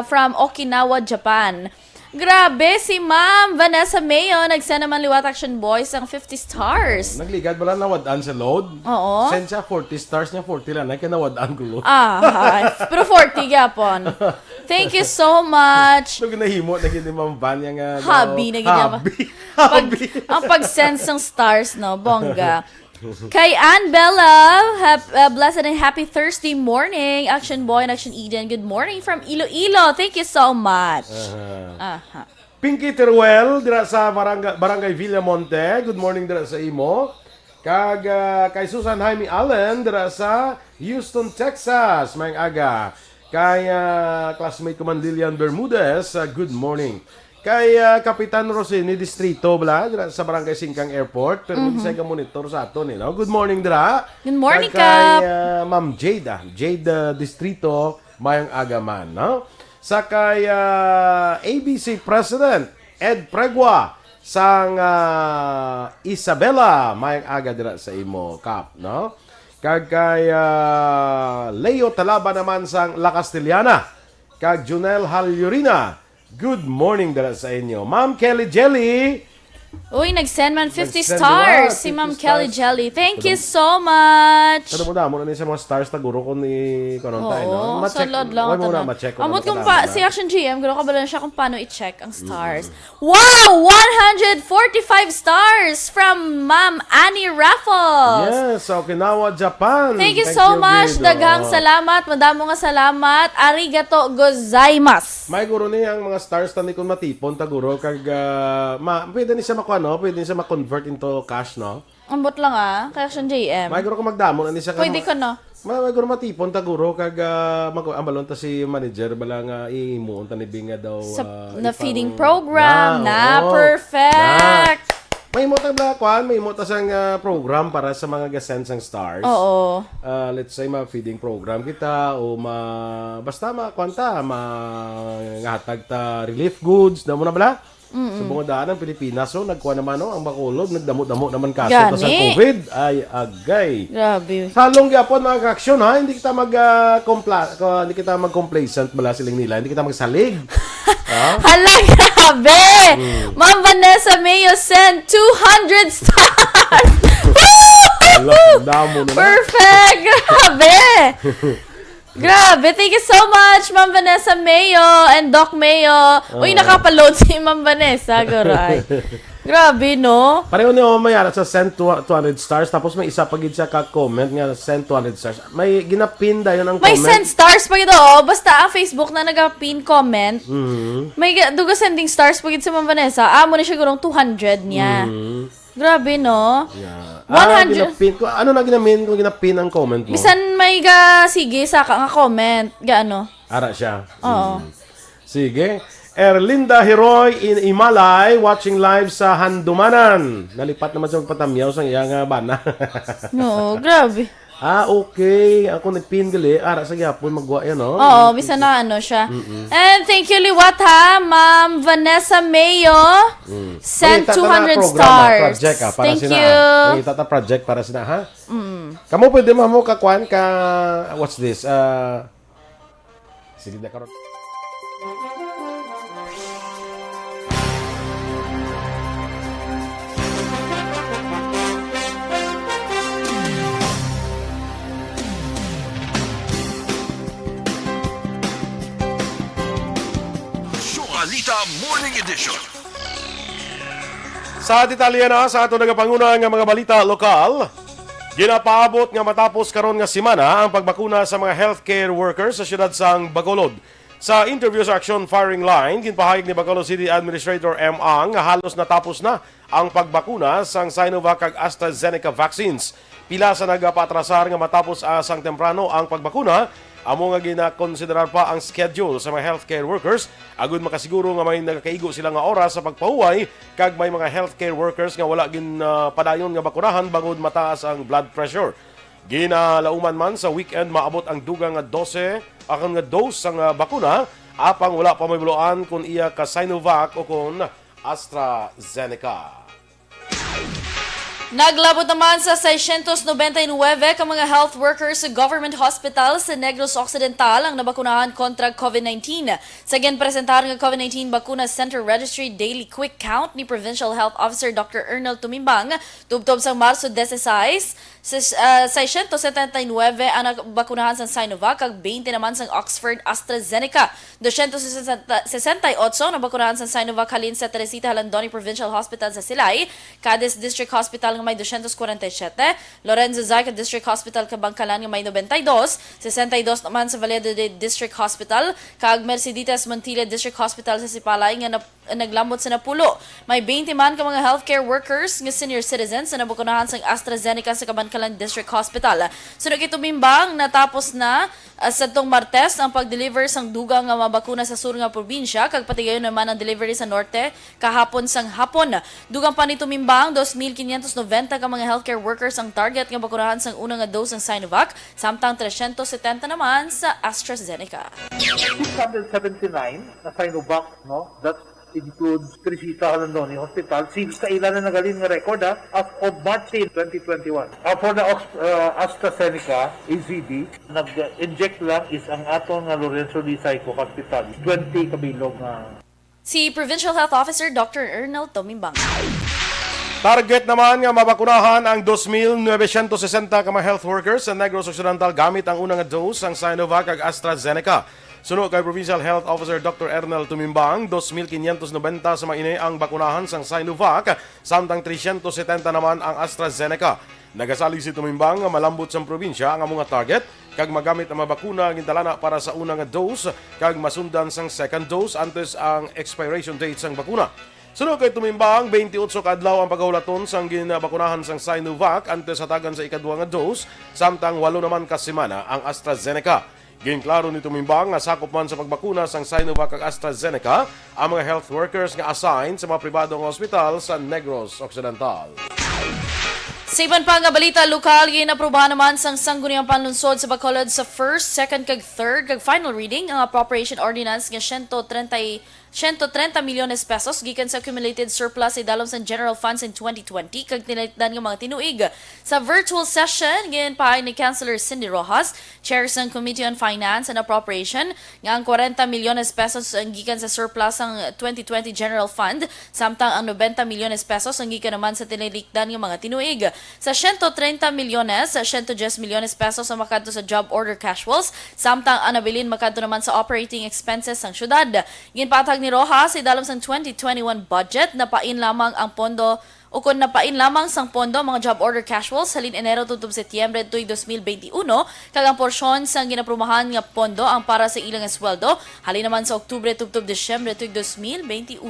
from Okinawa, Japan. Grabe, si Ma'am Vanessa Mayo, nagsend naman Liwat Action Boys ng 50 stars. Nagligad ba lang nawadaan sa load? Oo. Send siya 40 stars niya, 40 lang. Ay, kinawadaan ko load. Pero 40 gapon. Thank you so much. So, ginahimo, naging Ma'am Van yung Hobby, naging hobby. Ang pag-sense ng stars, no? Bongga. Kay Ann Bella, blessed and happy Thursday morning. Action Boy and Action Eden, good morning from Iloilo. Thank you so much. Pinky Teruel, dira sa Barangay Villamonte. Good morning dira sa imo. Kay Susan Jaime Allen, dira sa Houston, Texas. Mayang aga. Kay classmate ko man Lilian Bermudez, good morning. Kay Kapitan Rosini Distrito, dira sa Barangay Singkang Airport. Pero hindi siya monitor sa aton. No? Good morning, dira. Good morning, Kay Ma'am Jade Distrito, mayang aga man. No? Sa kay ABC President Ed Pregua sang Isabela, mayang aga dira sa imo, Kap. No? Kag kay Leo Talaba naman sang La Castellana. Kag Junel Halyurina, good morning dala sa inyo. Ma'am Kelly Jelly. Uy, nag-send man 50 Nag-send stars diba? si 50 Ma'am stars. Kelly Jelly. Thank you so much. Ano mo na niya sa mga stars na guro ko ni kanon tayo, no? Oo, salad lang. Huwag mo na ma-check. Amot kung si Action GM, gano'n ka ba lang siya kung paano i-check ang stars. Wow! 145 stars from Ma'am Annie Raffles. Yes, sa Okinawa, Japan. Thank you so much. Guido. Daghang salamat. Madamo nga salamat. Arigato gozaimasu. May guro niya ang mga stars na ni kung matipon, taguro, kag, pwede niya siya pwede niya siya ma-convert into cash, no? Ambot lang kay Action JM. May guro ko magdamo na niya siya. Pwede ko no. May guro matipon, taguro, kag, ambalon ta si manager, bala nga, imuon ta ni Binga daw. Na feeding program. Perfect. May mo ta sang program para sa mga gasens ng stars. Oo. Let's say ma-feeding program kita o basta ngahatag ta relief goods, damo na bala? Sa mga daan ng Pilipinas, so nagkuha naman ang Bacolod, nagdamo-damo naman kaso ta sa COVID. Ay, agay. Grabe. Salong gyapon mga ka-aksyon, ha? Hindi kita mag-complacent bala siling nila. Hindi kita magsalig. Hala, grabe! Ma'am Vanessa Mayo sent 200 stars! Damo na. Perfect! Grabe! Grabe! Thank you so much, Ma'am Vanessa Mayo and Doc Mayo. Uy, nakapaload si Ma'am Vanessa. Garay. Grabe, no? Pareho niyo mayara sa send 200 stars tapos may isa pagid siya ka-comment nga send 200 stars. May ginapin dayon ang May comment. send stars pag ito, basta ang Facebook na nag-pin comment. May duga sending stars pag sa Ma'am Vanessa. Amo na siya gurong 200 niya. Grabe, no? Yeah. 100. Ginapin ko. Ano na ginamin kung ginapin ang comment mo? Bisan may sige sa nga comment. Gaano? Ara siya. Oo. Sige. Erlinda Heroy in Imalay watching live sa Handumanan. Nalipat naman sa magpatamyaw sa iyang bana. No, grabe. Okay. Ako nagpin gali. Ara sa gyapon magwa yan, no? Oo, bisa na siya. And thank you, Liwat, ha? Ma'am Vanessa Mayo. Send 200 stars. Project, para Thank sina, you. May tata project para sina, ha? Kamu pwede mo kakuan ka, what's this? Sige na karon. Alita Morning Edition. Sa detalye na sa ato nagapanguna nga mga balita lokal, ginapaabot nga matapos karon nga semana ang pagbakuna sa mga healthcare workers sa siyudad sang Bacolod. Sa interview sa Action Firing Line, ginpahayag ni Bacolod City Administrator M. Ang nga halos natapos na ang pagbakuna sang Sinovac ag AstraZeneca vaccines. Pila sa nagapatrasar nga matapos sang temprano ang pagbakuna, amo nga ginakonsiderar pa ang schedule sa mga healthcare workers agud makasiguro nga may nagakaigo sila nga oras sa pagpahuway kag may mga healthcare workers nga wala gin padayon nga bakunahan bangod mataas ang blood pressure. Ginalauman man sa weekend maabot ang dugang nga 12 akan nga dose sang bakuna apang wala pa mahibuloan kung iya ka Sinovac o kung AstraZeneca. Naglabot naman sa 699 ka mga health workers sa government hospital sa Negros Occidental ang nabakunahan kontra COVID-19. Sa ginpresentar ng COVID-19 Bakuna Center Registry Daily Quick Count ni Provincial Health Officer Dr. Ernel Tumimbang, tubtob sa Marso 16, 679 ang nabakunahan sa Sinovac, kag 20 naman sa Oxford AstraZeneca. 268 nabakunahan sa Sinovac halin sa Teresita Halandoni Provincial Hospital sa Silay, Cadiz District Hospital nga may 247, Lorenzo Zaika District Hospital Kabangkalan nga may 92, 62 naman sa Valladolid District Hospital, kag Merceditas Montilla District Hospital sa Sipalay nga naglambot sa Napulo. May 20 man ka mga healthcare workers nga senior citizens na nabakunahan sa AstraZeneca sa Kabangkalan District Hospital. Sunod kay Tumimbang, natapos na sa tong Martes ang pag-deliver sang dugang nga mabakuna sa sur nga probinsya, kag pati gayon naman ang delivery sa norte kahapon sang hapon. Dugang pa ni Tumimbang, 2,590 ka mga healthcare workers ang target nga bakunahan sang unang nga dose ng Sinovac, samtang 370 naman sa AstraZeneca. 679 na Sinovac, no? That includes Teresita Halandoni Hospital. Since kailan na nagaling nga record, as of March 10, 2021. For the AstraZeneca, AZD, nag-inject lang is ang atong nga Lorenzo Lizayco Hospital. 20 kabilog nga. Si Provincial Health Officer Dr. Ernel Tumimbang. Target naman nga mabakunahan ang 2,960 ka mga health workers sa Negros Occidental gamit ang unang nga dose ng Sinovac ag AstraZeneca. Sunod kay Provincial Health Officer Dr. Ernel Tumimbang, 2,590 sa maini ang bakunahan sang Sinovac, samtang 370 naman ang AstraZeneca. Nagasali si Tumimbang nga malambot sa probinsya ang among target kag magamit ang mabakuna gintalana para sa unang nga dose kag masundan sang second dose antes ang expiration date sang bakuna. Sunod kay Tumimbang, 28 kadlaw ang pagahulaton sang ginabakunahan sang Sinovac antes hatagan sa ikaduha nga dose, samtang 8 naman ka semana ang AstraZeneca. Ginklaro ni Tumimbang nga sakop man sa pagbakuna sang Sinovac ag AstraZeneca ang mga health workers nga assigned sa mga pribadong hospital sa Negros Occidental. Sa iban pa nga balita lokal, ginaprubahan naman sang sangguniang panlunsod sa Bacolod sa first, second kag third kag final reading ang appropriation ordinance nga 130 milyones pesos gikan sa accumulated surplus idalom sa general funds in 2020 kag tinalitan nga mga tinuig. Sa virtual session, ginpahay ni Councilor Cindy Rojas, chair sang Committee on Finance and Appropriation, nga ang 40 milyones pesos ang gikan sa surplus ang 2020 general fund, samtang ang 90 milyones pesos ang gikan naman sa tinilikdan nga mga tinuig. Sa 130 milyones, 110 milyones pesos ang makadto sa job order casuals, samtang ang nabilin makadto naman sa operating expenses sang syudad. Ginpatag ni Rojas, idalom sang 2021 budget, napain lamang ang pondo o kung napain lamang sang pondo mga job order casuals halin Enero tutup Setyembre tuig 2021, kag ang porsyon sang ginaprumahan nga pondo ang para sa ilang sweldo halin naman sa Oktubre tutup Disyembre tuig 2021.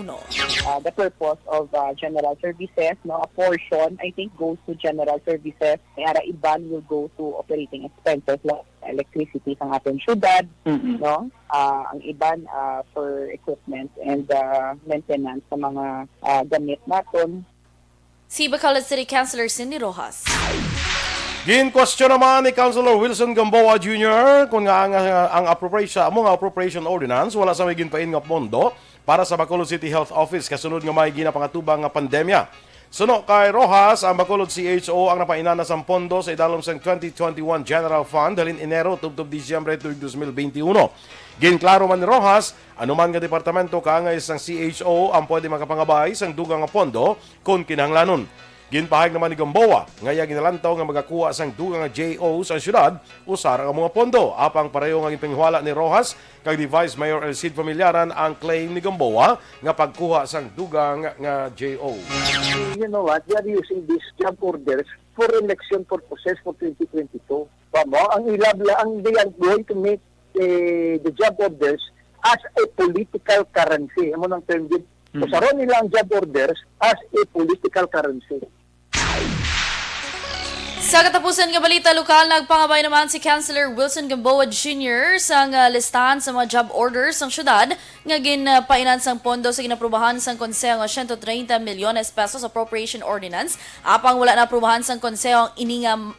The purpose of general services, no, a portion I think goes to general services, kaya iban will go to operating expenses like electricity sa ating syudad, no, ang iban for equipment and maintenance sa mga gamit natin. Si Bacolod City Councilor Cindy Rojas. Gin-question naman ni Councilor Wilson Gamboa Jr. kung nga ang appropriation ordinance wala sa may ginpain nga pondo para sa Bacolod City Health Office kasunod nga may ginapangatuban nga pandemya. Suno kay Rojas, ang Bacolod CHO ang napainanas ang pondo sa idalom sang 2021 General Fund halin Enero tubtob Disyembre tuig 2021. Ginklaro man ni Rojas, anuman nga departamento kaangay sang CHO ang pwede makapangabay sang dugang nga pondo kung kinahanglanon. Ginpahayag naman ni Gamboa, ngaya ginalantaw nga magakuha sang dugang nga JO sa syudad usar ang mga pondo. Apang pareho nga ginpanghiwala ni Rojas kag ni Vice Mayor Elcid Familiaran ang claim ni Gamboa nga pagkuha sang dugang nga JO. You know what? We are using these job orders for election purposes for 2022. Tama? Ang ilabla, they are going to make the job orders as a political currency. Amo nang term din. So, saron nila ang job orders as a political currency. Sa katapusan nga balita lokal, nagpangabay naman si Councilor Wilson Gamboa Jr. sa listahan sa mga job orders ng syudad nga ginpainan sang pondo sa ginaprubahan sang konseho nga 130 milyones pesos appropriation ordinance. Apang wala na aprubahan sang konseho ang ininga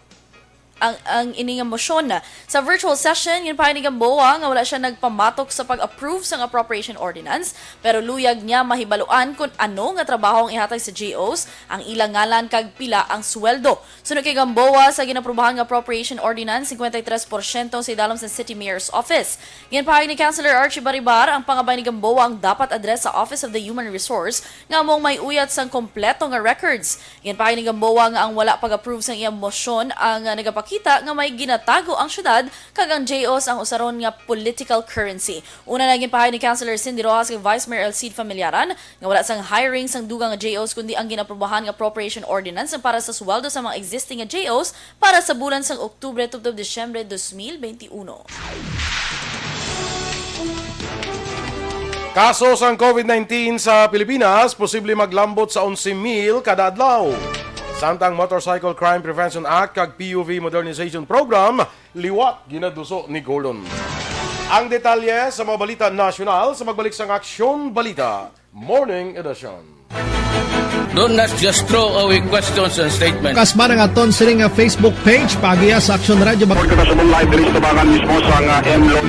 ang ining motion na. Sa virtual session, yun pa ni Gamboa nga wala siya nagpamatok sa pag-approve sa appropriation ordinance, pero luyag niya mahibaluan kung ano nga trabaho ang ihatag sa GOs, ang ilang ngalan kag pila ang sweldo. Sunod kay Gamboa sa ginaprubahan nga appropriation ordinance, 53% sa idalom sa City Mayor's Office. Yan pa ni Councilor Archie Baribar, ang pangabay ni Gamboa ang dapat address sa Office of the Human Resource nga mong may uyat sang kompleto nga records. Yan pa ni Gamboa nga ang wala pag-approve sa iyang motion ang nagapakita nga may ginatago ang syudad kag ang JOs ang usaron nga political currency. Una naging pahay ni Councilor Cindy Rojas kag Vice Mayor Elcid Familiaran nga wala sang hiring sang dugang nga JOs kundi ang ginaprubahan nga appropriation ordinance para sa sweldo sa mga existing nga JOs para sa bulan sang Oktubre tubtob Disyembre 2021. Kaso sang COVID-19 sa Pilipinas, posible maglambot sa 11,000 kada adlaw. Samtang Motorcycle Crime Prevention Act kag PUV Modernization Program, liwat ginaduso ni Gordon. Ang detalye sa mga balita nasyonal sa magbalik sang Aksyon Balita Morning Edition. Do not just throw away questions and statements. Kasma ng aton sining nga Facebook page pagiya sa Aksyon Radio.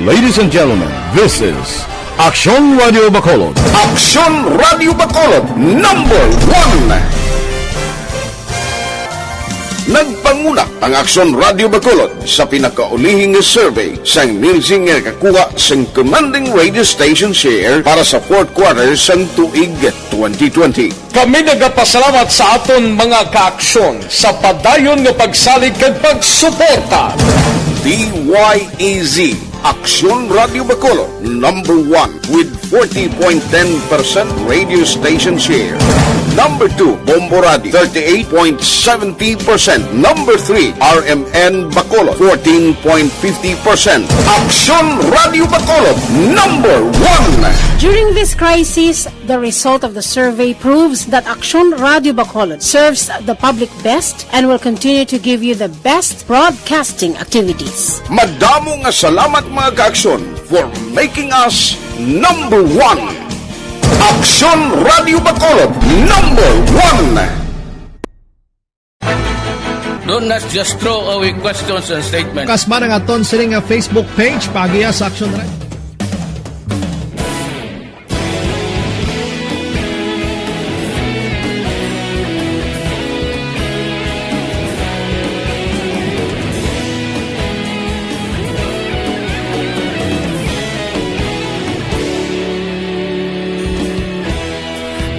Ladies and gentlemen, this is Aksyon Radio Bacolod. Aksyon Radio Bacolod, number 1. Nagpanguna ang Aksyon Radio Bacolod sa pinakaulihing survey sa nilsing nga kakuha sa commanding radio station share para sa fourth quarter sa tuig 2020. Kami nagapasalamat sa aton mga kaaksyon sa padayon nga pagsalig kag pagsuporta. DYEZ Aksyon Radio Bacolod, number 1 with 40.10% radio station share. Number 2, Bombo Radio, 38.70%. Number 3, RMN Bacolod, 14.50%. Aksyon Radio Bacolod, number 1. During this crisis, the result of the survey proves that Aksyon Radio Bacolod serves the public best and will continue to give you the best broadcasting activities. Madamo nga salamat mga kaaksyon for making us number 1. Aksyon Radio Bacolod, number 1. Do not just throw away questions and statements. Kasma ng aton sining nga Facebook page pagiya sa Aksyon Radio.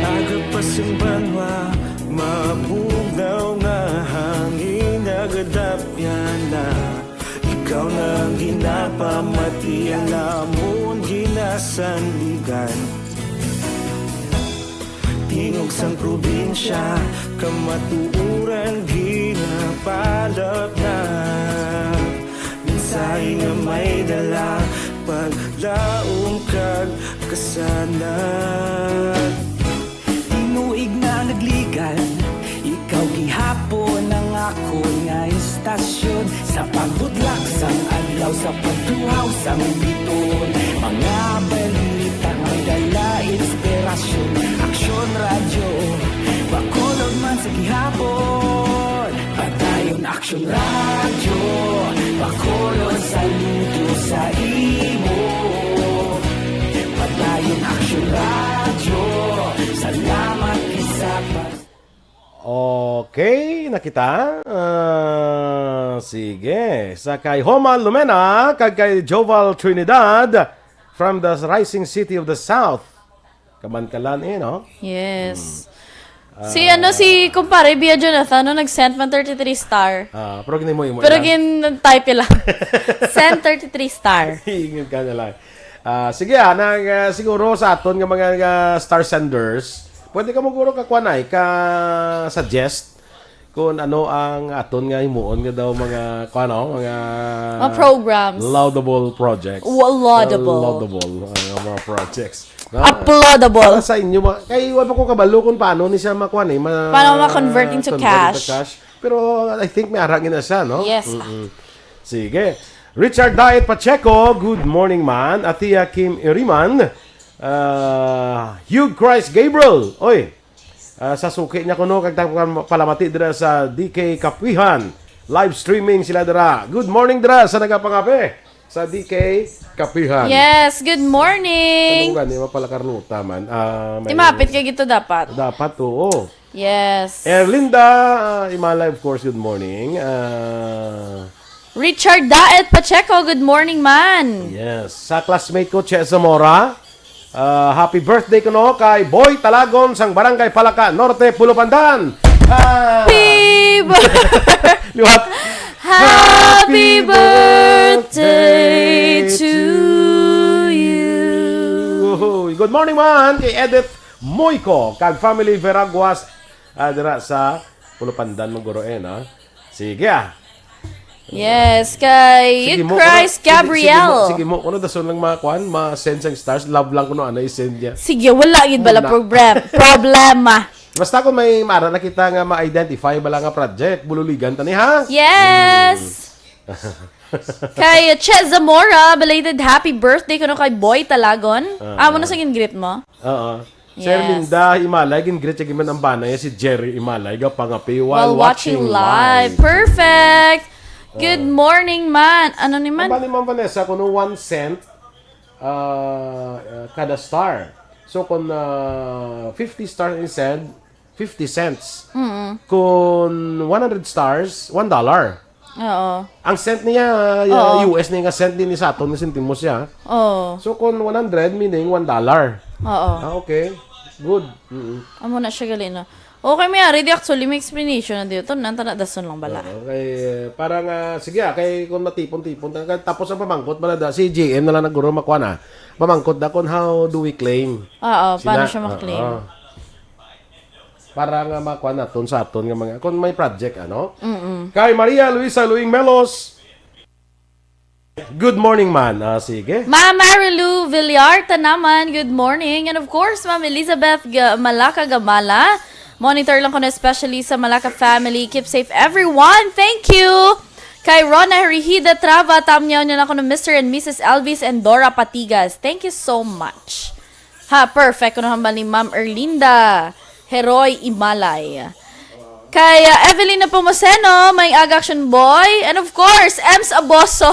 Agapasumbanwa, mabugnaw nga hangin agadapyan na. Ikaw na ang ginapamati, ang amon ginasanligan. Tingog sang probinsya, kamatuuran ginapalap na. Minsay nga may dala, paglaong kag kasanan. Inuig na nagligan, ikaw gihapon ang ako nga istasyon. Sa pagbudlak sang adlaw, sa pagduhaw sang biton. Mga balita nga dala inspirasyon. Aksyon Radio, Bacolod man sa gihapon. Padayon Aksyon Radio, Bacolod saludo sa imo. Padayon Aksyon Radio, salamat isa pa. Okay, nakita? Sige. Sa kay Homa Lumena, kag kay Joval Trinidad from the rising city of the South. Kamankalan no? Yes. Si kumpare Bia Jonathan no nag-send man 33 star. Pero gini mo Pero type lang. Send 33 star. Ingin ka na lang. Sige siguro sa aton nga mga star senders, pwede ka maguro ka kwanay ka suggest kung ano ang aton nga himuon nga daw mga mga programs. Laudable projects. Laudable mga projects. Uploadable. Para sa inyo, kay wala ko kabalo kung paano ni siya makuha paano ma-convert into cash. Pero I think may arangin na siya, no? Yes. Sige. Richard Diet Pacheco, good morning man. Atia Kim Iriman, Hugh Christ Gabriel, oy, sa suki niya kuno kag palamati dira sa DK Kapihan. Live streaming sila dira. Good morning dira sa nagapangape sa DK Kapihan. Yes, good morning. Ano gani mapala karnuta man. Timapit kay gito dapat. Dapat oo. Yes. Erlinda Imalay, of course, good morning. Richard Daet Pacheco, good morning man. Yes. Sa classmate ko, Che Zamora, happy birthday ko no kay Boy Talagon sang Barangay Palaka, Norte, Pulupandan. Liwat. Happy birthday to you. Good morning man kay Edith Moyko, kag family Veraguas, dira sa Pulupandan mong guroen, ha? Sige Yes, kay Christ Gabriel. Sige mo, kuno dason lang makuan, ma-send sang stars, love lang kuno ana i-send niya. Sige, wala gid bala problema. Basta kung may mara nakita nga ma-identify bala nga project, bululigan tani ha. Yes. Kay Che Zamora, belated happy birthday kuno kay Boy Talagon. Amo na sa gin-greet mo? Oo. Yes. Sir Linda Imalay, gin-greet siya man ang banay si Jerry Imalay ga pangapi while watching live. Perfect. Good morning man. Ano ni man? Ang bali man Vanessa, kuno 1 cent kada star. So kung 50 stars in send, 50 cents. Kung 100 stars, $1. Oo. Ang cent niya, US niya nga cent din ni sa aton, ni sentimos siya. Oo. So kung 100, meaning $1. Oo. Okay. Good. Amo na siya gali no. Okay, may ready actually may explanation na dito. Nanta na dason lang bala. Okay, parang sige kay kung matipon-tipon tapos ang pamangkot bala da si JM na lang naguro makuha na. Pamangkot da kung how do we claim? Oo, paano siya ma-claim? Para nga makuha naton sa aton nga mga kung may project ano. Kay Maria Luisa Luing Melos. Good morning man. Sige. Ma'am Marilu Villarta naman, good morning. And of course, Ma'am Elizabeth Malaka Gamala. Monitor lang ko na especially sa Malaka family. Keep safe everyone. Thank you. Kay Rona Rihida Trava, tamnyaw niya lang ko ng Mr. and Mrs. Elvis and Dora Patigas. Thank you so much. Perfect. Kuno hamba ni Ma'am Erlinda Heroy Imalay. Kay Evelyn Pomoseno, may Action Boy. And of course, Ems Aboso.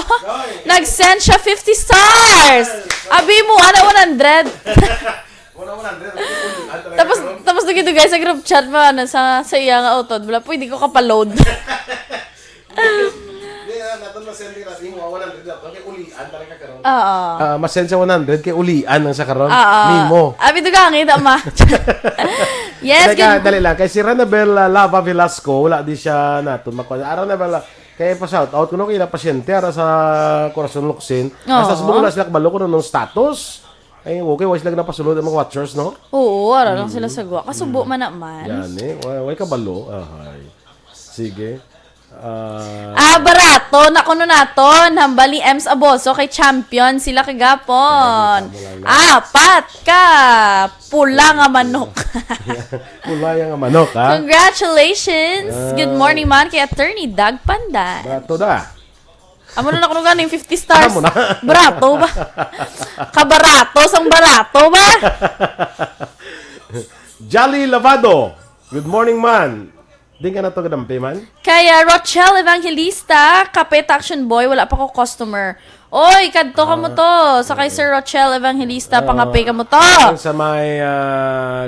Nag-send siya 50 stars. Abi mo, 100. Tapos dito guys sa group chat pa sa iya nga auto wala pwede ko kapaload. Masend sa 100 kay ulian ang sa karon. Nimo. Abi to gangit ama. Yes, dali lang kay si Ranabel Lava Velasco wala di siya naton makuha. Ranabel kay pa shout out kuno kay pasyente ara sa Corazon Luxin. Basta sumula sila kabalo kuno ng status. Ay, okay, wala sila napasulod ang mga watchers, no? Oo, ara lang sila sagwa. Kasubo man naman. Yan eh. Wala kabalo. Sige. Barato. Nakuno naton. Hambali Ems Aboso kay champion sila kagapon. 4 ka. Pula nga manok. Pula nga manok, ha? Congratulations. Good morning man kay Attorney Doug Pandan. Barato da. Amo na nakuno ganing 50 stars. Amo na. Barato ba? Kabarato sang barato ba? Jolly Lavado. Good morning, man. Di ka na to kadampi, man? Kaya Rochelle Evangelista, Kapit Action Boy, wala pa ko customer. Oy, kadto ka mo to. Sa kay Sir Rochelle Evangelista, pangapay ka mo to. Sa may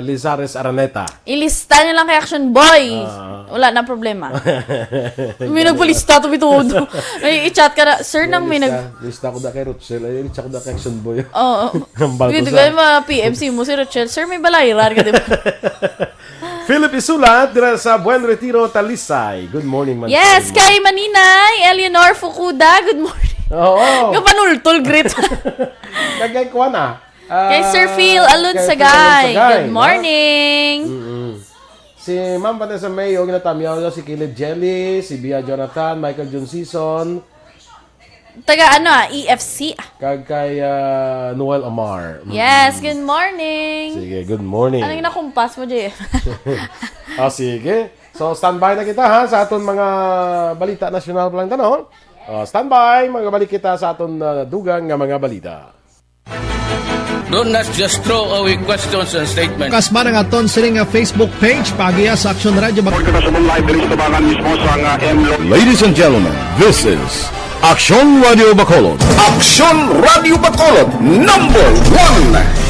Lizares Araneta. Ilista niyo lang kay Action Boy. Wala na problema. May nagpalista to bitudo. Ay, i-chat ka na. Sir, nang may Lista ko da kay Rochelle. Ay, lista ko da kay Action Boy. Oo. Dito kayo ma-PMC mo si Rochelle. Sir, may balayran ka, diba? Philip Isulat, dira sa Buen Retiro, Talisay. Good morning, man. Yes, kay Maninay, Eleanor Fukuda. Good morning. Oo. Kapanultol, great. Kagay ko na. Kay Sir Phil Alunsagay. Good morning. Si Ma'am Vanessa Mayo, ginatamyaw si Caleb Jelly, si Bia Jonathan, Michael John Season. Taga EFC. Kag kay Noel Amar. Yes, good morning. Sige, good morning. Ano yung nakumpas mo, JF? Sige. So, standby na kita ha sa aton mga balita nasyonal palang tanong. Standby, mga balik kita sa aton dugang nga mga balita. Don't not just throw away questions and statements. Kasma ng aton sining nga Facebook page pagiya sa Aksyon Radio Bacolod. Ladies and gentlemen, this is Aksyon Radio Bacolod. Aksyon Radio Bacolod #1.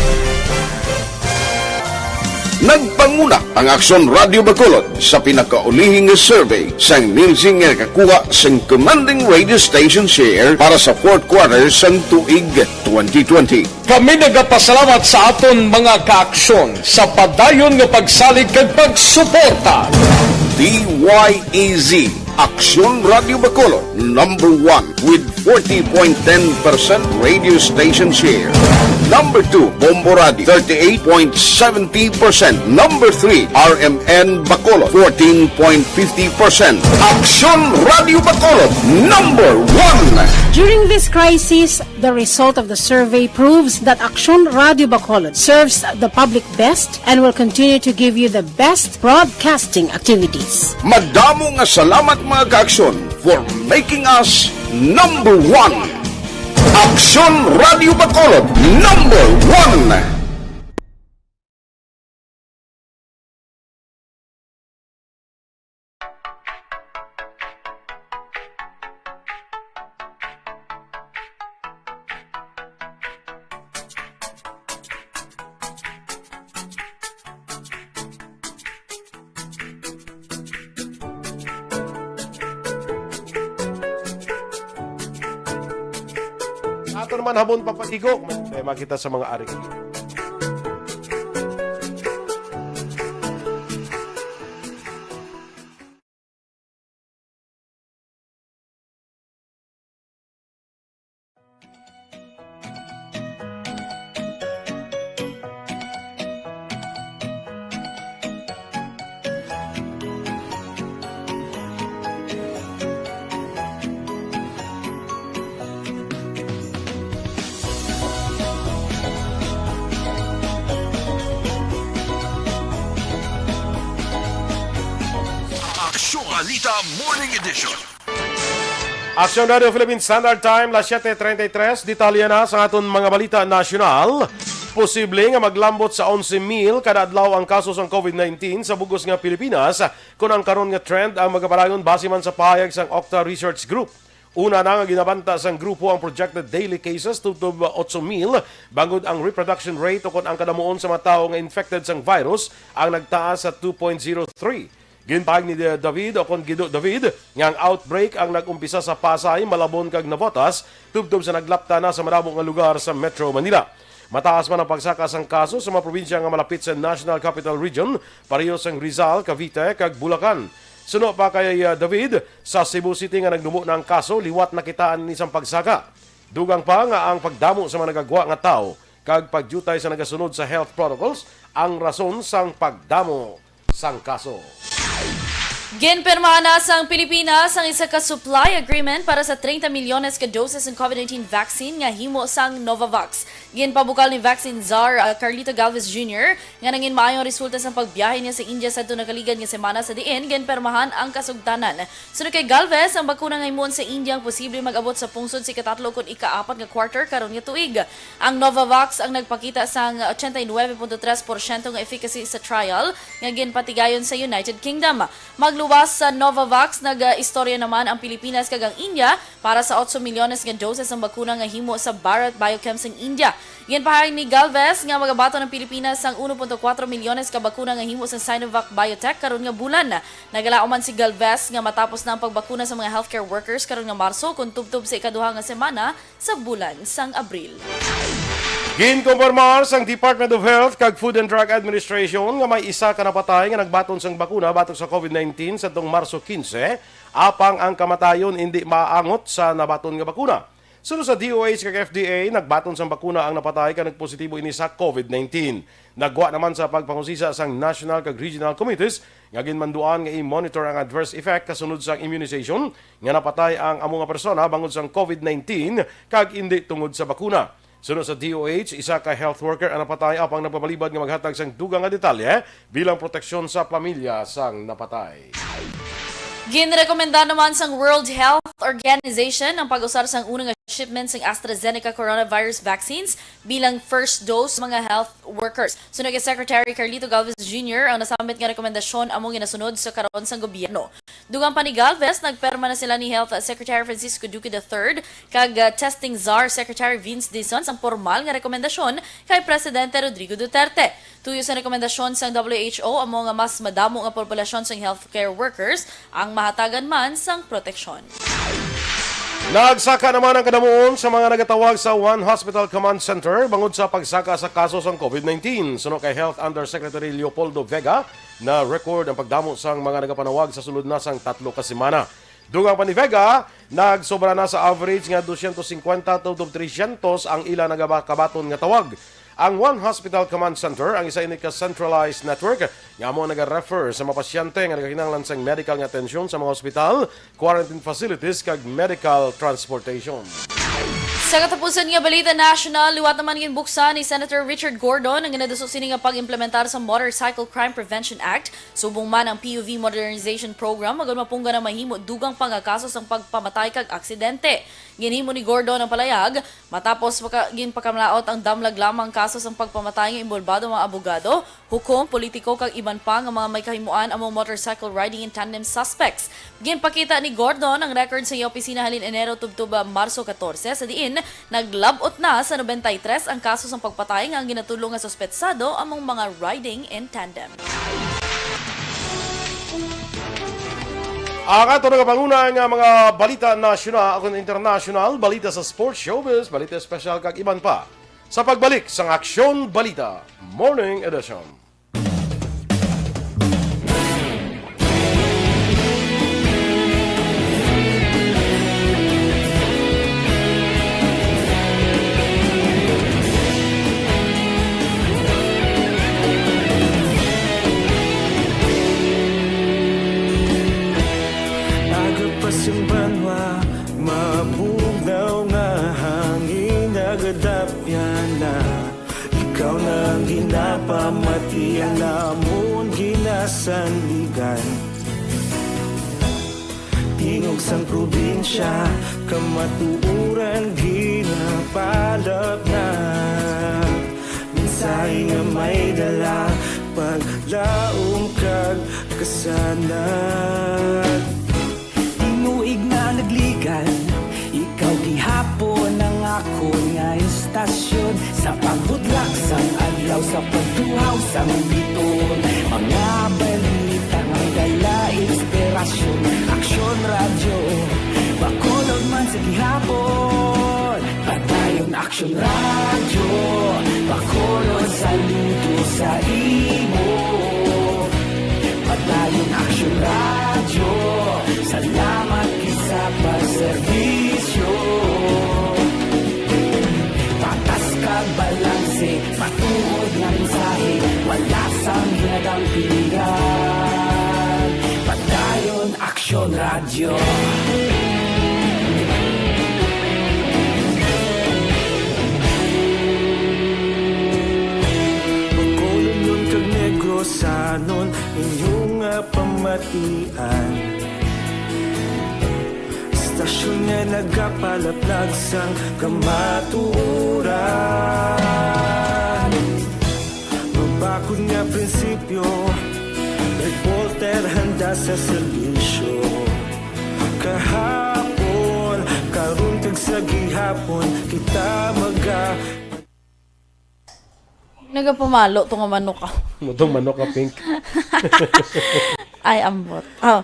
Nagpanguna ang Aksyon Radio Bacolod sa pinakaulihing survey sang Nilsing nga kakuha sang commanding radio station share para sa fourth quarter sang tuig 2020. Kami nagapasalamat sa aton mga kaaksyon sa padayon nga pagsalig kag pagsuporta. DYEZ Aksyon Radio Bacolod #1 with 40.10% radio station share. Number 2, Bombo Radio, 38.70%. Number 3, RMN Bacolod, 14.50%. Aksyon Radio Bacolod #1. During this crisis, the result of the survey proves that Aksyon Radio Bacolod serves the public best and will continue to give you the best broadcasting activities. Madamo nga salamat mga kaaksyon for making us #1. Aksyon Radio Bacolod #1. Ato naman habon papatigok, may makita sa mga arik. Balita Morning Edition. Aksyon Radio Philippine Standard Time, las 7:33. Detalye na sa aton mga balita nasyonal. Posible nga maglambot sa 11,000 kada adlaw ang kaso sa COVID-19 sa bugos nga Pilipinas kung ang karon nga trend ang magaparayon base man sa pahayag sang Octa Research Group. Una na nga ginabanta sang grupo ang projected daily cases tutob 8,000 bangod ang reproduction rate o kung ang kadamuon sa mga tao nga infected sang virus ang nagtaas sa 2.03. Ginpahag ni David o kon Gido David nga ang outbreak ang nagumpisa sa Pasay, Malabon kag Navotas tubtob sa naglapta na sa maramong nga lugar sa Metro Manila. Mataas man ang pagsaka sang kaso sa mga probinsya nga malapit sa National Capital Region, pareho sang Rizal, Cavite kag Bulacan. Suno pa kay David, sa Cebu City nga nagdumo na ang kaso, liwat nakitaan ni sang pagsaka. Dugang pa nga ang pagdamo sa mga nagagwa nga tao kag pagjutay sa nagasunod sa health protocols ang rason sang pagdamo sang kaso. Ginpirmahan na sang Pilipinas ang isa ka supply agreement para sa 30 milyones ka doses ng COVID-19 vaccine nga himo sang Novavax. Ginpabukal ni vaccine czar Carlito Galvez Jr. nga nangin maayong resulta sa pagbiyahe niya sa India sa tunakaligan nga semana sa diin ginpirmahan ang kasugdanan. Sunod kay Galvez, ang bakuna nga himon sa India ang posible mag-abot sa pungsod si ika-3 kun ika-4 nga quarter karon nga tuig. Ang Novavax ang nagpakita sang 89.3% nga efficacy sa trial nga ginpatigayon sa United Kingdom. Magluwas sa Novavax, nag-istorya naman ang Pilipinas kag ang India para sa 8 milyones nga doses ng bakuna nga himo sa Bharat Biochem sa India. Ginpahayag ni Galvez nga magabato ng Pilipinas ang 1.4 milyones ka bakuna nga himo sa Sinovac Biotech karon nga bulan. Nagalao man si Galvez nga matapos na ang pagbakuna sa mga healthcare workers karon nga Marso kung tubtob sa ikaduha nga semana sa bulan sang Abril. Ginkonformar sang Department of Health kag Food and Drug Administration nga may isa ka napatay nga nagbaton sang bakuna batok sa COVID-19 sa tong Marso 15, apang ang kamatayon hindi maaangot sa nabaton nga bakuna. Sunod sa DOH kag FDA, nagbaton sang bakuna ang napatay ka nagpositibo ini sa COVID-19. Nagwa naman sa pagpangusisa sang national kag regional committees nga ginmanduan nga i-monitor ang adverse effect kasunod sang immunization nga napatay ang amo nga persona bangod sang COVID-19 kag hindi tungod sa bakuna. Sunod sa DOH, isa ka health worker ang napatay apang nagpabalibad nga maghatag sang dugang nga detalye bilang proteksyon sa pamilya sang napatay. Ginrekomenda naman sang World Health Organization ang pag-usar sang unang shipments ng AstraZeneca coronavirus vaccines bilang first dose sa mga health workers. Sunod kay Secretary Carlito Galvez Jr. ang nasamit nga rekomendasyon among ginasunod sa karon sa gobyerno. Dugang pa ni Galvez, nagperma na sila ni Health Secretary Francisco Duque III kag Testing Czar Secretary Vince Dizon ang formal nga rekomendasyon kay Presidente Rodrigo Duterte. Tuyo sa rekomendasyon sa WHO amo nga mas madamo nga populasyon sa healthcare workers ang mahatagan man sang proteksyon. Nagsaka naman ang kadamuon sa mga nagatawag sa One Hospital Command Center bangod sa pagsaka sa kaso sa COVID-19. Suno kay Health Undersecretary Leopoldo Vega na record ang pagdamo sang mga nagapanawag sa sulod na sang 3 ka semana. Dugang pa ni Vega, nagsobra na sa average nga 250 to 300 ang ila nagakabaton nga tawag. Ang One Hospital Command Center ang isa ini ka centralized network nga mo naga-refer sa mga pasyente nga nagakinahanglan sang medical nga atensyon sa mga ospital, quarantine facilities kag medical transportation. Sa katapusan nga balita national, liwat naman ginbuksan ni Senator Richard Gordon ang ginadaso sini nga pag-implementar sa Motorcycle Crime Prevention Act. Subong man ang PUV Modernization Program magud mapungga na mahimo dugang pangakaso sang pagpamatay kag aksidente. Ginhimo ni Gordon ang palayag matapos ginpakamlaot ang damlag lamang kaso sang pagpamatay nga involbado mga abogado, hukom, politiko kag iban pa nga mga may kahimuan among motorcycle riding in tandem suspects. Ginpakita ni Gordon ang record sa iyang opisina halin Enero tubtob Marso 14 sa diin naglabot na sa 93 ang kaso sang pagpatay nga ang ginatulong nga suspetsado among mga riding in tandem. Ato na kapanguna nga mga balita nasyonal at international, balita sa sports showbiz, balita special kag iban pa. Sa pagbalik sa Aksyon Balita Morning Edition. Agapasang banwa, mabugaw nga hangin agadapyan na. Ikaw na ang ginapamatian namon ginasanligan. Tingog sang probinsya, kamatuuran ginapalap na. Minsay nga may dala, paglaom kag kasanat. Inuig na nagligan, ikaw gihapon ang ako nga istasyon. Sa pagudlak sang adlaw, sa pagtuhaw sang biton. Mga balita nga dala inspirasyon. Aksyon radyo, Bacolod man sa gihapon. Patayon Aksyon radyo, Bacolod saludo sa imo. Patayon Aksyon radyo, salamat sa pagserbisyo. Patas kag balanse, patuod nga mensahe, wala sang hinadang pilihan. Patayon Aksyon radyo. Bacolod nun kag Negros anon inyong pamatian. Stasyon nga nagapalaplag sang kamatuuran. Mabakod nga prinsipyo, reporter handa sa serbisyo. Kahapon, karon kag sa gihapon, kita Nagapamalo to nga manok ka. Mutong manok ka pink. Ay, ambot. Oh.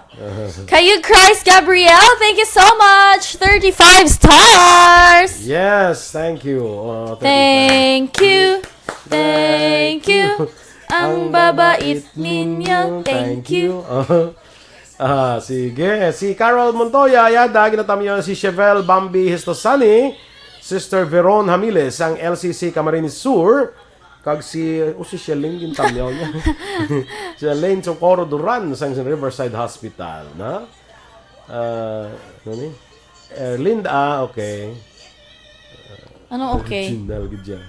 Kayu Christ Gabrielle, thank you so much. 35 stars. Yes, thank you. Thank you. Thank you. Ang babait ninyo. Thank you. Sige. Si Carol Montoya, yada, ginatamyo si Chevel Bambi Histosani, Sister Veron Hamiles, ang LCC Camarines Sur, kag si Shelling gintamyaw niya. Si Elaine Socorro Duran sa Riverside Hospital, na? Linda, okay. Ano okay? Original gid dyan.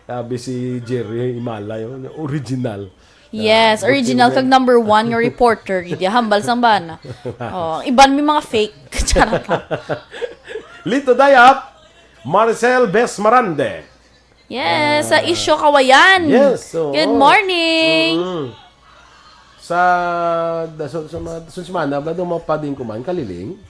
Sabi si Jerry Imala yun, original. Yes, original kag number 1 nga reporter. Gidi hambal sang bana. Oh, iban mi mga fake. Charot. Lito Dayap, Maricel Besmarande. Yes, sa Isyo Kawayan. Yes. Oo. Good morning. Sa semana, wala daw mapading kumain, kaliling.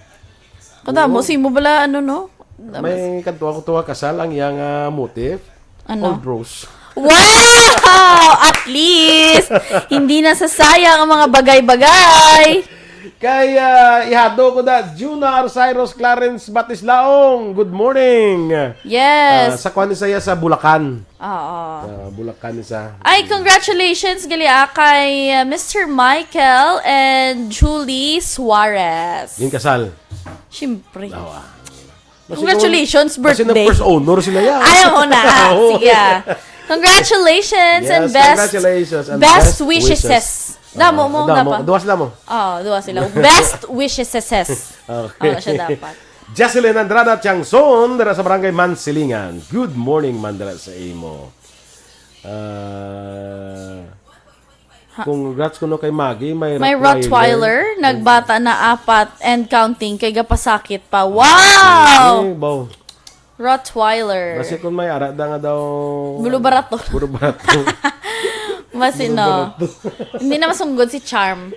Kada mo, simo bala, ano, no? May kantuwa ko tuwa kasal ang iyang motif. Ano? Old Rose. Wow! At least, hindi nasasayang ang mga bagay-bagay. Kaya ihado ko da, Junar Cyrus Clarence Batislaong. Good morning. Yes. Sa kwan isa sa Bulacan. Oo. Bulacan isa. Ay, congratulations gali kay Mr. Michael and Julie Suarez. Yung kasal. Siyempre. Dawa. Congratulations, Kasi birthday. na first owner sila yan. Ayaw mo na. Oo. Sige. Congratulations Yes, and best congratulations and best best wishes. wishes. Damo mo dapat. Duwa sila mo. Duwa sila. Best wishes. Okay. Siya dapat. Jocelyn Andrada Tiangson dara sa barangay Mansilingan. Good morning, Mandala sa imo. Congrats ko no kay Maggie. May Rottweiler. Nagbata na 4 and counting. Kay gapasakit pa. Wow! Wow. Rottweiler. Kasi kung may ara da nga daw. Bulubarato. Bulubarato. Masino. Hindi na masunggod si Charm.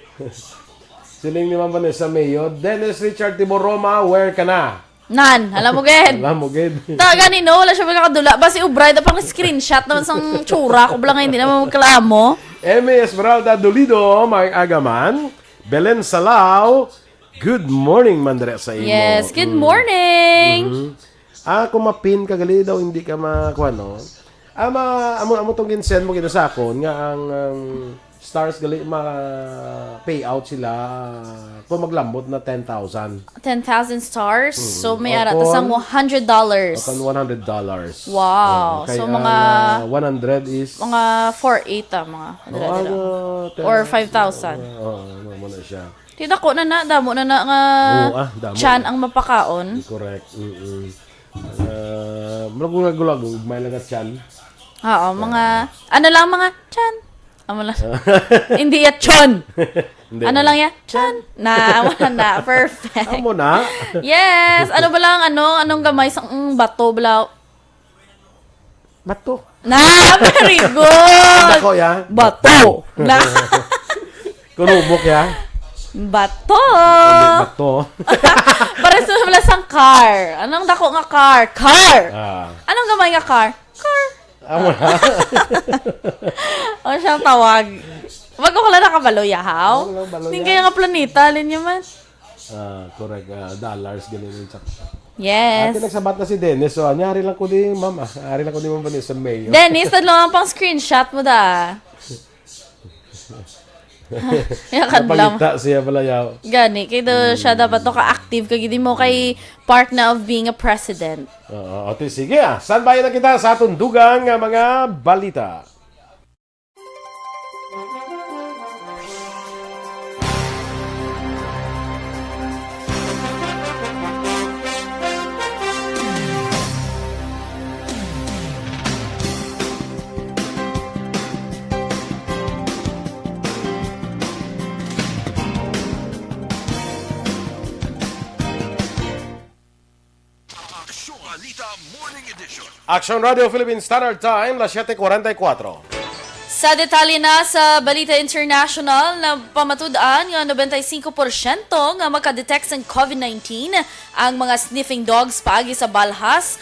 Siling ni Ma'am Vanessa Mayo. Dennis Richard Tiboroma, where ka na? Nan, alam mo ged. Alam mo, gid. Taga ni no, wala siya magkakadula. Basi ubray da pang screenshot naman sang tsura ko blang hindi naman magkalamo. Eme Esmeralda Dolido, may agaman. Belen Salao, good morning, Mandre sa imo. Yes, good morning. Kung mapin ka gali daw, hindi ka makuha, no? Amo tong ginsend mo kita sa akon nga ang stars gali payout sila kung maglambot na 10,000. 10,000 stars. So may ara ta sang $100. Akan $100. Wow. Kaya So mga 100 is mga 4,800 mga or 5,000. mo na siya. Tinako na damo na nga damo. chan ang mapakaon. Correct. Gulag-gulag, may lang at chan. Oo, mga ano lang mga chan. Amo lang. Hindi ya chon. Ano lang ya? Chan. Wala na. Perfect. Amo na. Yes. Ano ba lang, anong gamay sa bato bala? Bato. Very good. Dako ya. Bato. Kunubok ya. Bato. Bato. Para sa wala sang car. Anong dako nga car? Car. Anong gamay nga car? Car. Amo na. O siyang tawag. Wag ko kala nakabalo yahaw. Hindi kaya nga planeta. Alin yun man? Correct. Dollars. Ganun yung tsak. Yes. Nagsabat na si Dennis. So, anyari lang ko din, ma'am. Anyari lang ko din, ma'am, Vanessa Mayo. Dennis, tadlo pang screenshot mo da. Yakan lang. Napangita siya pala yaw. Gani, kaya siya dapat to ka-active kag hindi mo kay part na of being a president. Okay, sige Saan bayan na kita sa atong dugang mga balita. Balita Morning Edition. Action Radio Philippines Standard Time, las 7:44. Sa detalye na sa Balita International na pamatud-an nga 95% nga makadetect ng COVID-19 ang mga sniffing dogs paagi sa balhas.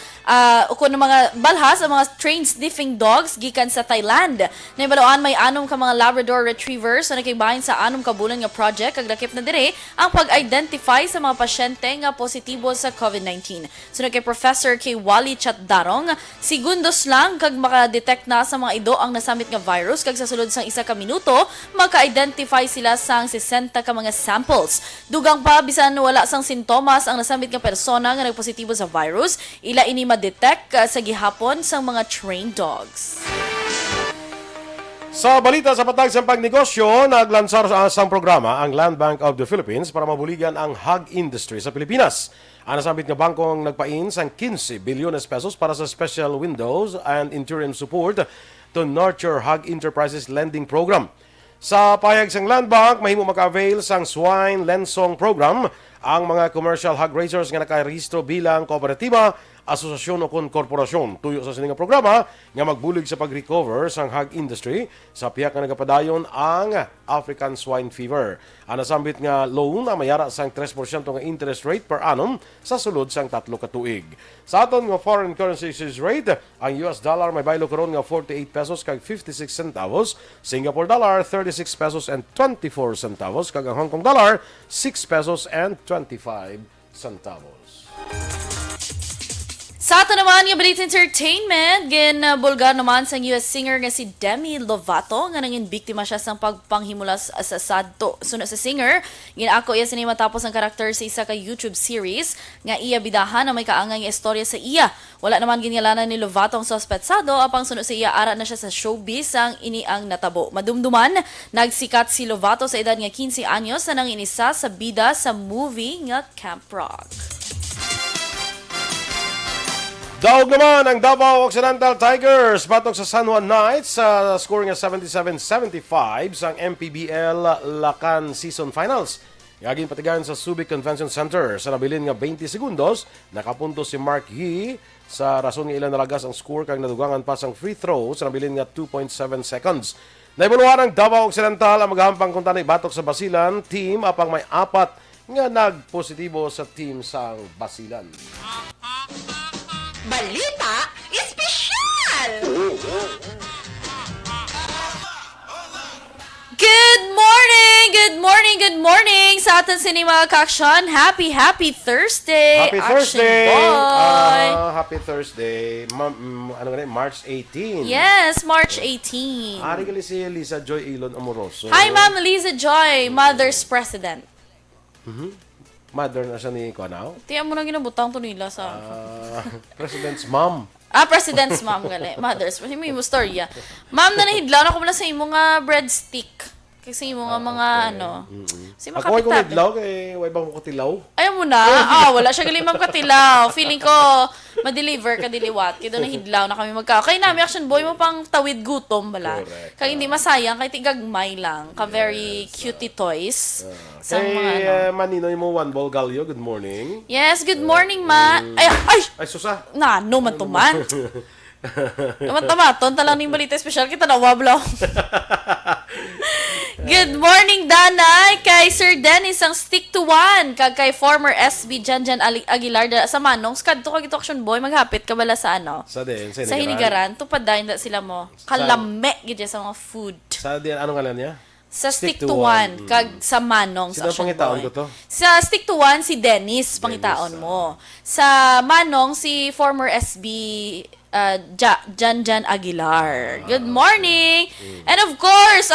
Kung mga balhas, ang mga trained sniffing dogs gikan sa Thailand. Naibaluan may 6 ka mga Labrador Retrievers na nakibahin sa 6 ka bulan nga project kag dakip na dire ang pag-identify sa mga pasyente nga positibo sa COVID-19. Sunod kay Professor K. Wally Chatdarong, segundos lang kag makadetect na sa mga ido ang nasamit nga virus kag sa sulod sang 1 ka minuto maka-identify sila sang 60 ka mga samples. Dugang pa bisan wala sang sintomas ang nasamit nga persona nga nagpositibo sa virus, ila ini ma-detect sa gihapon sa mga trained dogs. Sa balita sa patag sa pagnegosyo, naglansar sa asang programa ang Land Bank of the Philippines para mabuligan ang hog industry sa Pilipinas. Ang nasambit nga bangko ang nagpain sang 15 bilyones pesos para sa special windows and interim support to Nurture Hog Enterprises Lending Program. Sa payag sang Land Bank, mahimo maka-avail sang swine lensong program ang mga commercial hog raisers nga nakarehistro bilang kooperatiba, asosasyon o kon korporasyon. Tuyo sa sining programa nga magbulig sa pag-recover sang hog industry sa piyak nga nagapadayon ang African swine fever. Ang nasambit nga loan ang mayara sang 3% nga interest rate per annum sa sulod sang 3 ka tuig. Sa aton nga foreign currency exchange rate, ang US dollar may baylo karon nga 48 pesos kag 56 centavos, Singapore dollar 36 pesos and 24 centavos kag ang Hong Kong dollar 6 pesos and 25 centavos. Sa ato naman nga balita entertainment, ginabulgar naman sa US singer nga si Demi Lovato nga nangin biktima siya sang pagpanghimulas sa sadto. Suno sa singer, ginako iya sini matapos ang karakter sa isa ka YouTube series nga iya bidahan na may kaangay nga istorya sa iya. Wala naman giningalanan ni Lovato ang suspetsado apang suno sa iya ara na siya sa showbiz ang ini ang natabo. Madumduman, nagsikat si Lovato sa edad nga 15 anyos na nangin isa sa bida sa movie nga Camp Rock. Daog naman ang Davao Occidental Tigers batok sa San Juan Knights sa score nga 77-75 sa MPBL Lacan Season Finals. Gaging patigan sa Subic Convention Center sa nabilin nga 20 segundos, nakapunto si Mark Yee sa rason nga ilan nalagas ang score kag nadugangan pa sang free throw sa nabilin nga 2.7 seconds. Naibuluhan ang Davao Occidental ang maghahampang kuntanay batok sa Basilan team apang may 4 nga nagpositibo sa team sang Basilan. Balita Espesyal! Good morning! Good morning! Good morning! Sa atin sini mga ka-action, happy Thursday! Happy Action Thursday! Boy! Happy Thursday. Ano nga March 18. Yes, March 18. Ari gali si Lisa Joy Ilon Amoroso. Hi, Ma'am Liza Joy, Mother's President. Mother na siya ni Konaw. Tiyan mo na ginabutang to nila sa... President's mom. President's mom gali. Mother's. Hindi mo storya. Ma'am, na nahidlaw na ko mula sa imo nga breadstick. Kasi imo nga mga ano. Si Ako ay kung nidlaw kay way bang ko tilaw. Ayaw mo na. Wala siya gali ma'am katilaw. Feeling ko ma-deliver ka diliwat. Kaya doon nahidlaw na kami Kaya namin action boy mo pang tawid gutom bala. Kaya hindi masayang kay tigagmay lang. Ka very cutie toys. Sa mga ano. Maninoy mo One Ball Galio, good morning. Yes, good morning ma. Ay, susa. No man to man. Tamaton, talang ning balita espesyal kita na wablaw. Good morning, Danay! Kay Sir Dennis ang stick to one. Kag kay former SB Janjan Aguilar sa Manong. Skadto kag ito action boy. Maghapit ka bala sa ano? Sa Sa Hinigaran. Tupad dahil na sila mo. Kalame gidya sa mga food. Sa din, anong ngalan niya? Sa stick to one. Kag sa Manong. Sino pangitaon ko to? Sa stick to one, si Dennis. Pangitaon mo. Sa Manong, si former SB Janjan Aguilar. Good morning! And of course,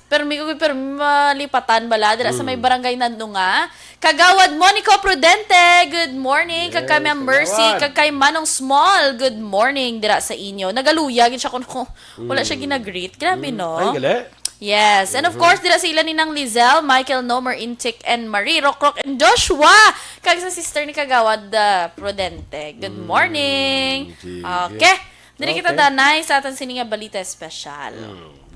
pero malipatan bala dira sa may barangay nando nga. Kagawad Monico Prudente, good morning. Kag kay Ma'am Mercy, kag kay Manong Small, good morning dira sa inyo. Nagaluya gid siya kuno. Wala siya ginagreet. Grabe no. Ay gali. Yes, and of course dira sila ni nang Lizelle, Michael, Nomer, Intik, and Marie, Rock, and Joshua. Kag sa sister ni Kagawad Prudente. Good morning. Okay. Dili kita danay sa aton sini nga balita espesyal.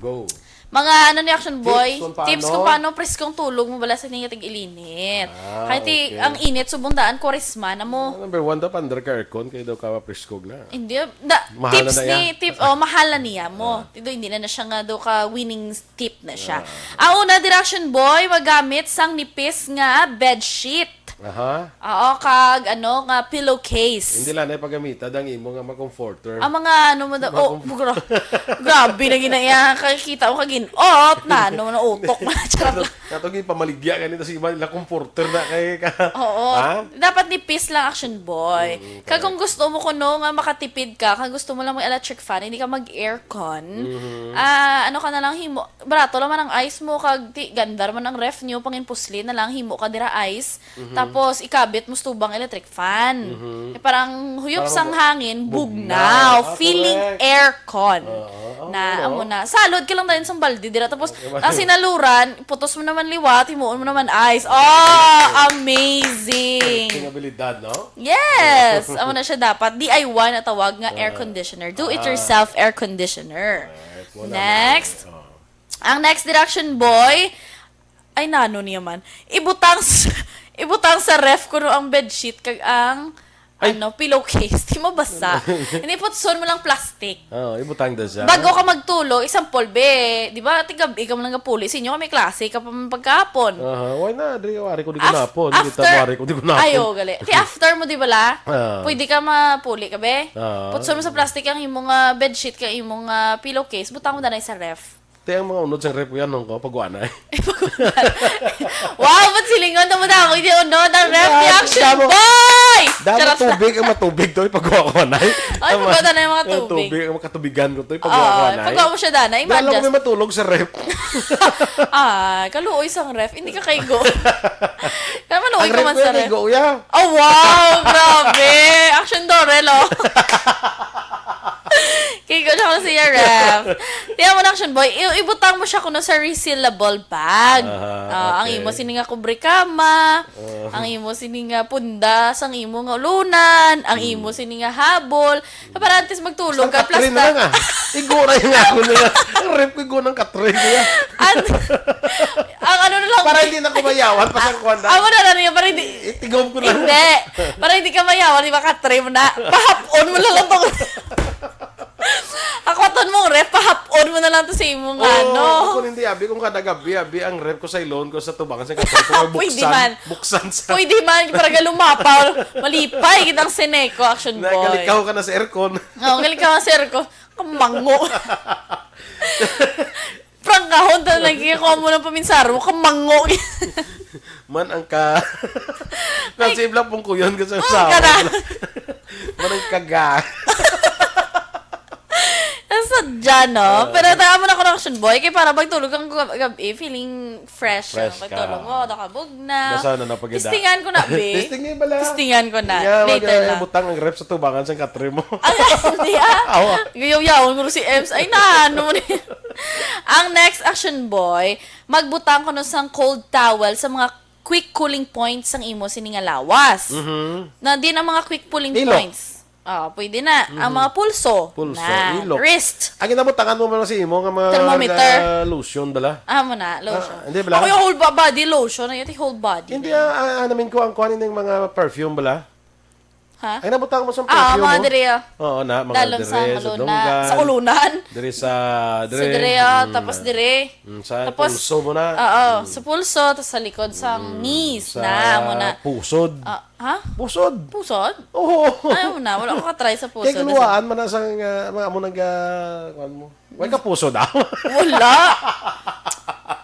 Go. Mga ano ni Action Boy, Tips kung paano preskong tulog mo bala sa ninyo tig-ilinit. Kahit ang init, subundaan ko resma na mo. Number 1 daw, under ka aircon, kayo daw ka ma-preskog na. Hindi, Mahal tips na ni, mahal na niya mo. Hindi na siya nga daw ka winning tip na siya. Ang una, Action Boy, magamit sang nipis nga bedsheet. Oo, kag nga pillowcase. Hindi lang na pagamita, dang imo nga ma-comforter. Ang mga ano mo grabe na ginaya, kakita ko kagin, na utok na. Katong pamaligya ganito si iba nila comforter na kay ka. Oo. Dapat nipis lang Action Boy. Kag kung gusto mo kuno nga makatipid ka, kag gusto mo lang may electric fan, hindi ka mag-aircon. Ano ka na lang himo, barato lang man ang ice mo kag gandar man ang ref nyo pangin pusli na lang himo ka dira ice. Tapos ikabit mo tubang electric fan. Parang huyop sang hangin, bugnaw, feeling aircon. Amo na. Salod ka lang tayo sa balde dira tapos ang sinaluran, putos mo naman liwat, himuon mo naman ice. Amazing. Pinabilidad, no? Yes! Amo na siya dapat. DIY na tawag nga air conditioner. Do it yourself air conditioner. Next. Ang next direction boy, ay nano niya man. Ibutang sa ref kuno ang bedsheet kag ang pillowcase. Di mo basa. Hindi putson mo lang plastic. Ibutang da siya. Bago ka magtulog, isang polbe. Di ba? Tigabi ka mo lang kapuli. Sinyo kami klase ka pa pagkahapon. Why na? Dili wari ko di ko napon. Wari ko di ko napon. Ayo, gali. Ti after mo, di ba la? Pwede ka mapuli ka, be? Putson mo sa plastic ang imong bedsheet kang imong pillowcase. Butang mo na sa ref. Te ang mga unod sa rep ko yan nung ko, pagwanay. Wow, ba't silingon na mo na ako? Hindi unod ang ref reaction, boy! Dapat tubig ang matubig to, ipagwanay. Ay, pagwata na yung mga tubig. Ang katubigan ko to, ipagwanay. Pagwa mo siya, Dana, Dahil lang i-adjust. kami matulog sa rep. Kaluoy sang ref. Hindi ka kaigo. Kaya maluoy Ang ka rep man ko sa yan, ref. igo ya. Oh, wow! Grabe! Action Dorel, oh. Kaigo na ako siya, ref. Tiyan mo na, action boy. Ibutang mo siya kuno sa resealable bag. Ang imo sininga kubre kama. Ang imo sininga pundas. Ang imo nga ulunan. Ang imo sininga habol. Para antes magtulog ka, Katrin na nga. Igo na yung ako na nga. Ang rep ko igo ng Katrin niya. Ang ano na lang. Para hindi na kumayawan, pasang kwanda. Ako na lang niya, para hindi. Itigom ko na. Hindi. Para hindi ka mayawan, di ba katrim na. Pahapon mo na lang to. Akwaton mong rep, pahapon mo na lang to sa imong Kung hindi, abi, kung kada gabi, ang rep ko sa ilon ko sa tubangan sa Katrin ko, Pwede man. buksan sa... Pwede man, para lumapaw. Malipay, kitang sineko, action boy. Nagalikaw ka na sa aircon. Galikaw ka sir ko. Kamango. Prangkahon, nagkikakuha mo ng paminsaro, kamango. Man ang ka... Nansiblang pong kuyon ka sa usawa. Man ang kaga. Sadya, no? Pero tayo mo na ko ng action boy, kaya para magtulog ang gabi, feeling fresh. Fresh Magtulog ka. mo, nakabog na. Basa na napagida. Testingan ko na, be. Testingin pala. Testingan ko na. Yeah, Later na. butang ang rep sa tubangan sa Katrin mo. Hindi Gayaw-yawan ko si Ems. Ay, ano mo Ang next action boy, magbutang ko no sang cold towel sa mga quick cooling points ang imo sininga lawas. Na din ang mga quick cooling Ilok. points. Pwede na. Ang mga pulso. Ilok. Wrist. Ang inabutangan mo man sa imo nga mga Thermometer. Lotion bala. Mo na, lotion. Hindi bala. Ako yung whole body lotion. Ay, yung whole body. Hindi namin ko ang kuhanin ng mga perfume bala. Ha? Ay nabutangan mo sa perfume mga mo. dire. Oo na, mga Dalon dire sa sa maluna. dunggan. Sa ulunan. Dire sa Sa dire, tapos dire. Sa Tapos, pulso mo na. Sa pulso, tapos sa likod sa knees na, mo na. Pusod. Ha? Pusod. Pusod? Oo. Ayaw na, wala ko katry sa pusod. Kaya kinuhaan man na sa mga amo kuhan mo. Wala ka puso daw. Wala.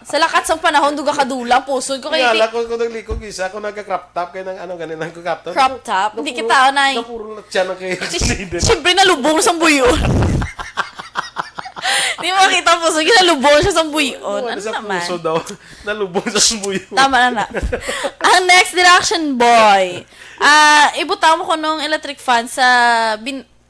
Sa lakat sa panahon, duga kadula, pusod ko kayo. Kaya ko naglikog isa, ako nagka-crop top, kaya ng ganun ko crop top. Crop top? Hindi kita na Napuro na tiyan ang kaya. Siyempre, nalubong sa buyon. Hindi mo makita ang puso, ginalubong siya sa buyon. Ano sa naman? puso daw. Nalubong sa buyo. Tama na. Ang next direction, boy. Ibutang mo ko nung electric fan sa...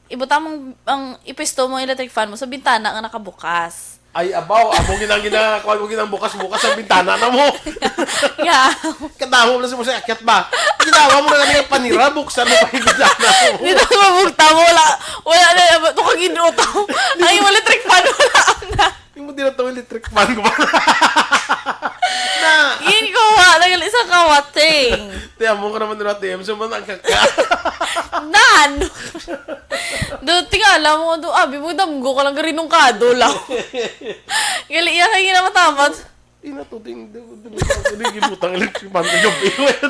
ibutang mo ang ipisto mo electric fan mo sa bintana nga nakabukas. Ay, abaw. Amo kuha ko ginang bukas-bukas ang bintana na mo. Yeah. Kadaho mo na sa akyat ba? Ginawa mo na kami ang panira, buksan mo pa yung bintana mo. Dito ka mabugta mo, wala na, ito ka ginutaw. Ay, yung electric fan, wala na. Yung mo din na itong electric fan ko ba? Yun ko nang isang kawating. Tiyan mo ka naman din natin, so man ang kaka. Nan! Doon, tingala mo, abi mo, damgo ka lang garinong kado lang. Gali, iya kayo na matamat. Di na to, gibutang electric fan ko yung piwet.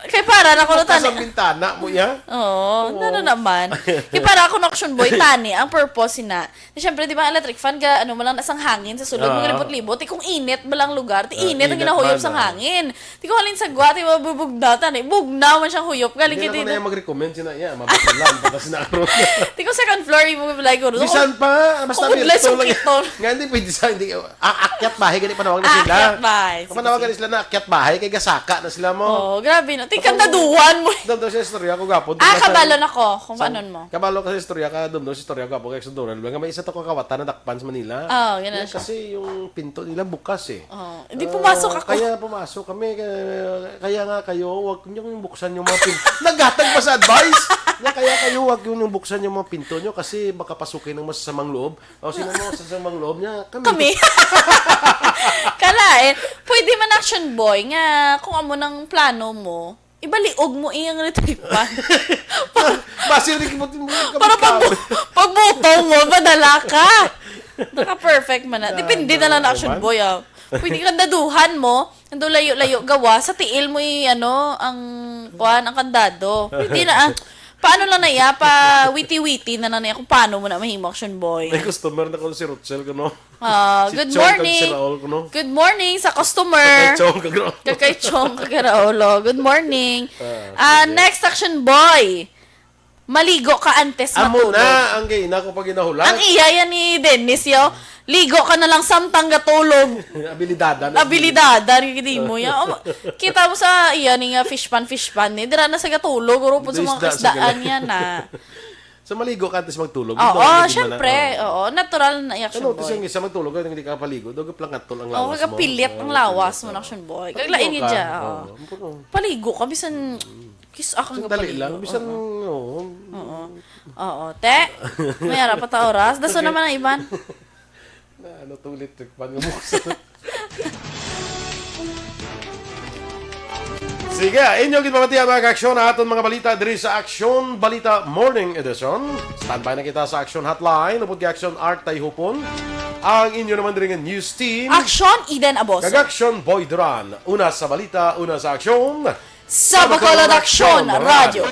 Kaya para na ko na tani. Sa bintana mo ya? Oo, ano naman. Kaya para ako na action boy, tani, ang purpose na. Siyempre, di ba, electric fan ka, mo lang nasang hangin sa sulod, mga libot-libot, kung init balang lugar, init ang ginahuyop sa hangin. Di ko halin sa gwa, di ba, bubugna, tani, bugna man siyang huyop. Galing Hindi kita na ko na mag-recommend sina, mabatulan, patas na karoon. Di ko second floor, mo bilay ko. Bisan pa, basta Udlas yung kiton. Nga, hindi pwede sa, hindi, aakyat bahay, ganit panawag na sila. Akyat bahay. Kapanawagan sila na akyat bahay, kay gasaka na sila mo. Oh, grabe no. Tikandaduhan mo. Doon sa istorya ko gapo. Kabalon ako kung paano mo. Kabalo ka sa istorya ka, doon sa istorya ko gapo kay Sunduran. May isa to ko kawatan na dakpan sa Manila. Ganun siya. Kasi yung pinto nila bukas eh. Hindi pumasok ako. Kaya pumasok kami. Kaya nga kayo, wag niyo buksan yung mga pinto. Naghatag pa sa advice. Kaya kayo, wag yung buksan yung mga pinto nyo kasi baka pasukin ng masasamang loob. O sino mo masasamang loob niya? Kami. Kalain, pwede man action boy nga kung amo ng plano mo, ibaliog mo iyang retripan. Basirik mo para pagbuto mo, badala ka. Naka-perfect man na. Depende na lang na action boy. Pwede kang daduhan mo, nando layo-layo gawa, sa tiil mo ang kandado. Pwede na paano lang na iya, witty-witty na naya kung paano mo na mahimo action boy. May customer na ko si Rochelle ko, no? Good morning. Good morning sa customer. Kakay Chong Kagaraolo. Good morning. Next action boy. Maligo ka antes matulog. Amo na ang gina ko pag ginahulan. Ang iya yan ni Dennis yo. Ligo ka na lang samtang gatulog. Abilidada hindi mo ya. Kita mo sa iya ni nga fish pan ni. Dira na sa gatulog uro po sa mga kasdaan yan na. So maligo ka antes magtulog. Syempre. Natural na action boy. Notice yung isa magtulog ka hindi ka paligo. Dogo lang katol ang lawas mo. Kagapilit ang lawas mo na action boy. Kaglain niya dyan. Paligo ka bisan kiss akong dali lang. Bisan Te, may harap pa ta oras. Daso naman ang iban. Tulit pan ng buksan. Sige, inyong gitpamatihan mga ka-aksyon na aton mga balita diri sa Aksyon Balita Morning Edition. Standby na kita sa Aksyon Hotline. Upod kay Aksyon Art Tayhupon. Ang inyo naman diri ng news team. Aksyon Eden Aboso. Kag-Aksyon Boy Duran. Una sa balita, una sa aksyon. Sa Bacolod Aksyon Radio.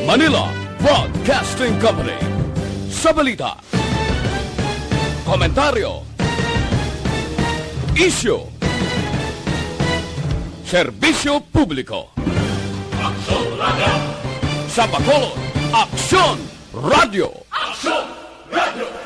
Manila Broadcasting Company. Sa balita, komentaryo, isyu, serbisyo publiko. Aksyon Radio. Sa Bacolod, Aksyon Radio. Aksyon Radio.